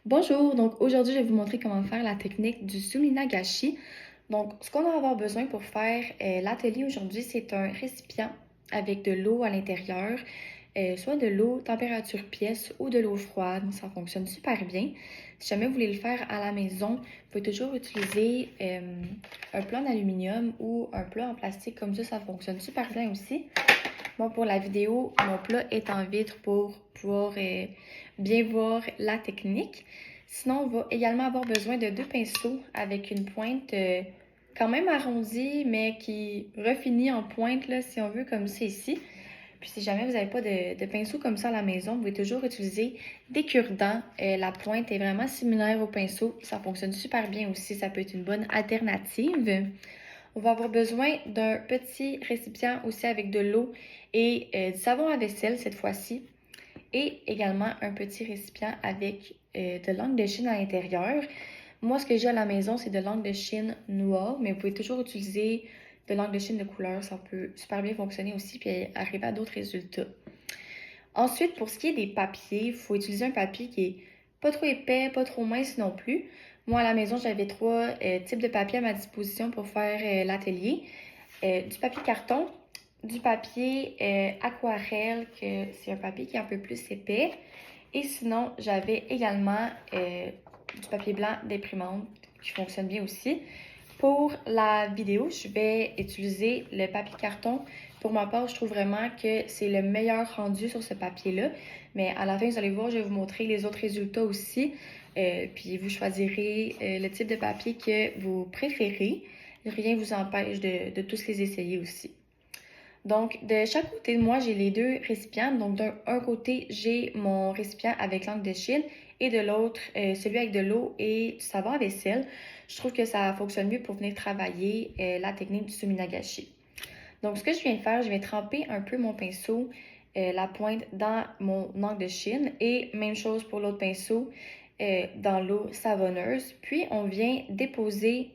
Bonjour, donc aujourd'hui je vais vous montrer comment faire la technique du suminagashi. Donc ce qu'on va avoir besoin pour faire l'atelier aujourd'hui, c'est un récipient avec de l'eau à l'intérieur, soit de l'eau température pièce ou de l'eau froide, ça fonctionne super bien. Si jamais vous voulez le faire à la maison, vous pouvez toujours utiliser un plat en aluminium ou un plat en plastique comme ça fonctionne super bien aussi. Bon, pour la vidéo, mon plat est en vitre pour pouvoir bien voir la technique. Sinon, on va également avoir besoin de 2 pinceaux avec une pointe quand même arrondie, mais qui refinit en pointe, là, si on veut, comme c'est ici. Puis si jamais vous n'avez pas de pinceau comme ça à la maison, vous pouvez toujours utiliser des cure-dents. La pointe est vraiment similaire au pinceau. Ça fonctionne super bien aussi. Ça peut être une bonne alternative. On va avoir besoin d'un petit récipient aussi avec de l'eau et du savon à vaisselle cette fois-ci. Et également un petit récipient avec de l'encre de Chine à l'intérieur. Moi, ce que j'ai à la maison, c'est de l'encre de Chine noire, mais vous pouvez toujours utiliser de l'encre de Chine de couleur. Ça peut super bien fonctionner aussi puis arriver à d'autres résultats. Ensuite, pour ce qui est des papiers, il faut utiliser un papier qui est pas trop épais, pas trop mince non plus. Moi, à la maison, j'avais 3 types de papier à ma disposition pour faire l'atelier. Du papier carton, du papier aquarelle, que c'est un papier qui est un peu plus épais. Et sinon, j'avais également du papier blanc d'imprimante qui fonctionne bien aussi. Pour la vidéo, je vais utiliser le papier carton. Pour ma part, je trouve vraiment que c'est le meilleur rendu sur ce papier-là. Mais à la fin, vous allez voir, je vais vous montrer les autres résultats aussi. Puis vous choisirez le type de papier que vous préférez. Rien ne vous empêche de tous les essayer aussi. Donc, de chaque côté de moi, j'ai les 2 récipients. Donc, d'un côté, j'ai mon récipient avec l'encre de Chine et de l'autre, celui avec de l'eau et du savon à vaisselle. Je trouve que ça fonctionne mieux pour venir travailler la technique du suminagashi. Donc, ce que je viens de faire, je vais tremper un peu mon pinceau, la pointe dans mon encre de Chine et même chose pour l'autre pinceau dans l'eau savonneuse. Puis, on vient déposer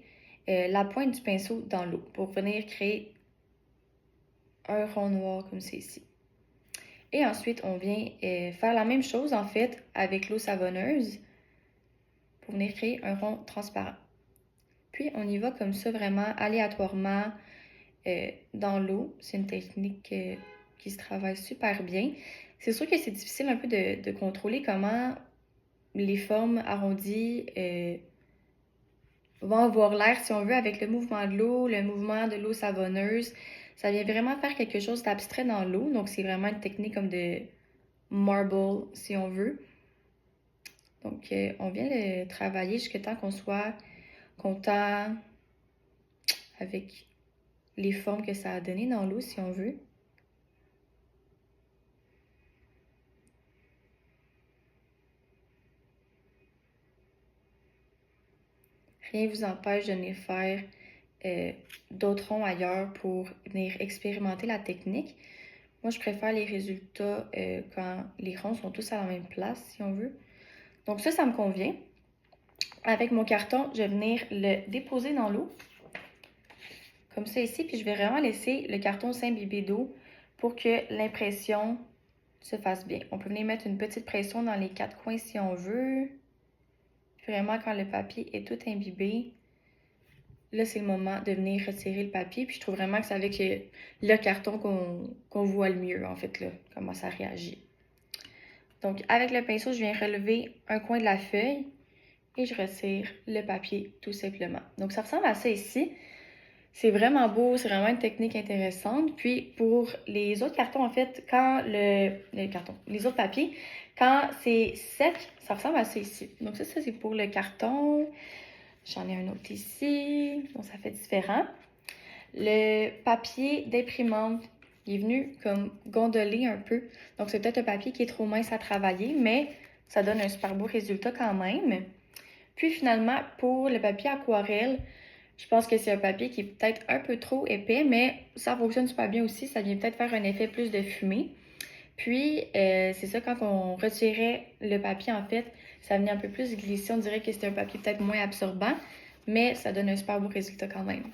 la pointe du pinceau dans l'eau pour venir créer un rond noir comme c'est ici. Et ensuite, on vient faire la même chose en fait avec l'eau savonneuse pour venir créer un rond transparent. Puis, on y va comme ça vraiment aléatoirement dans l'eau. C'est une technique qui se travaille super bien. C'est sûr que c'est difficile un peu de contrôler comment les formes arrondies vont avoir l'air, si on veut, avec le mouvement de l'eau, le mouvement de l'eau savonneuse. Ça vient vraiment faire quelque chose d'abstrait dans l'eau. Donc, c'est vraiment une technique comme de marble, si on veut. Donc, on vient le travailler jusqu'à temps qu'on soit content avec les formes que ça a donné dans l'eau, si on veut. Rien ne vous empêche de venir faire d'autres ronds ailleurs pour venir expérimenter la technique. Moi, je préfère les résultats quand les ronds sont tous à la même place, si on veut. Donc ça me convient. Avec mon carton, je vais venir le déposer dans l'eau, comme ça ici, puis je vais vraiment laisser le carton s'imbiber d'eau pour que l'impression se fasse bien. On peut venir mettre une petite pression dans les 4 coins si on veut. Puis vraiment, quand le papier est tout imbibé, là, c'est le moment de venir retirer le papier. Puis je trouve vraiment que c'est avec le carton qu'on voit le mieux, en fait, là, comment ça réagit. Donc, avec le pinceau, je viens relever un coin de la feuille et je retire le papier tout simplement. Donc, ça ressemble à ça ici. C'est vraiment beau, c'est vraiment une technique intéressante. Puis, pour les autres cartons, en fait, quand les autres papiers, quand c'est sec, ça ressemble à ça ici. Donc, ça c'est pour le carton. J'en ai un autre ici. Donc, ça fait différent. Le papier d'imprimante, il est venu comme gondoler un peu. Donc, c'est peut-être un papier qui est trop mince à travailler, mais ça donne un super beau résultat quand même. Puis, finalement, pour le papier aquarelle, je pense que c'est un papier qui est peut-être un peu trop épais, mais ça fonctionne super bien aussi. Ça vient peut-être faire un effet plus de fumée. Puis, c'est ça, quand on retirait le papier, en fait, ça venait un peu plus glisser. On dirait que c'était un papier peut-être moins absorbant, mais ça donne un super beau résultat quand même.